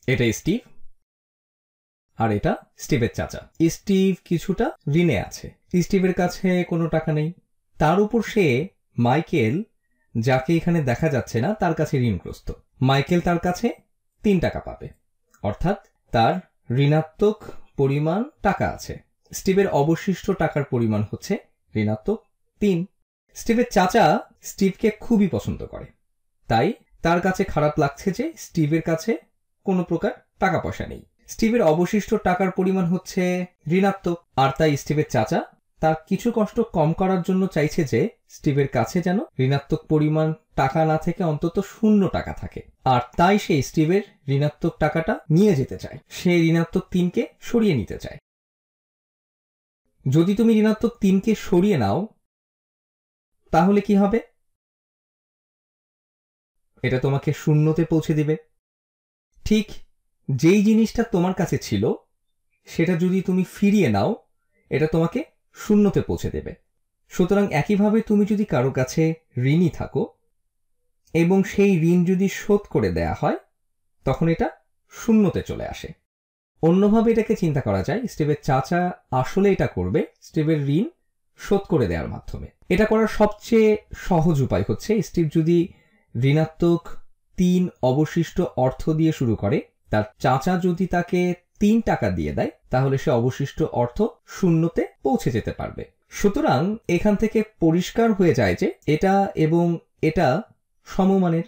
এটা স্টিভ আর এটা স্টিভের চাচা। স্টিভ কিছুটা ঋণে আছে, স্টিভের কাছে কোনো টাকা নেই, তার উপর সে মাইকেল, যাকে এখানে দেখা যাচ্ছে না, তার কাছে ঋণগ্রস্ত। মাইকেল তার কাছে 3 টাকা পাবে, অর্থাৎ তার ঋণাত্মক পরিমাণ টাকা আছে। স্টিভের অবশিষ্ট টাকার পরিমাণ হচ্ছে ঋণাত্মক 3। স্টিভের চাচা স্টিভকে খুবই পছন্দ করে, তাই তার কাছে খারাপ লাগছে যে স্টিভের কাছে কোনো প্রকার টাকা পয়সা নেই। স্টিভের অবশিষ্ট টাকার পরিমাণ হচ্ছে ঋণাত্মক, আর তাই স্টিভের চাচা তার কিছু কষ্ট কম করার জন্য চাইছে যে স্টিভের কাছে যেন ঋণাত্মক পরিমাণ টাকা না থেকে অন্তত 0 টাকা থাকে, আর তাই সে স্টিভের ঋণাত্মক টাকাটা নিয়ে যেতে চায়। সে ঋণাত্মক 3কে সরিয়ে নিতে চায়। যদি তুমি ঋণাত্মক 3কে সরিয়ে নাও তাহলে কি হবে? এটা তোমাকে 0তে পৌঁছে দিবে। ঠিক যেই জিনিসটা তোমার কাছে ছিল সেটা যদি তুমি ফিরিয়ে নাও, এটা তোমাকে 0তে পৌঁছে দেবে। সুতরাং একইভাবে তুমি যদি কারো কাছে ঋণী থাকো এবং সেই ঋণ যদি শোধ করে দেয়া হয়, তখন এটা 0তে চলে আসে। অন্যভাবে এটাকে চিন্তা করা যায়, স্টিভের চাচা আসলে এটা করবে স্টিভের ঋণ শোধ করে দেওয়ার মাধ্যমে। এটা করার সবচেয়ে সহজ উপায় হচ্ছে, স্টিভ যদি ঋণাত্মক 3 অবশিষ্ট অর্থ দিয়ে শুরু করে, তার চাচা যদি তাকে 3 টাকা দিয়ে দেয়, তাহলে সে অবশিষ্ট অর্থ 0তে পৌঁছে যেতে পারবে। সুতরাং এখান থেকে পরিষ্কার হয়ে যায় যে এটা এবং এটা সমমানের।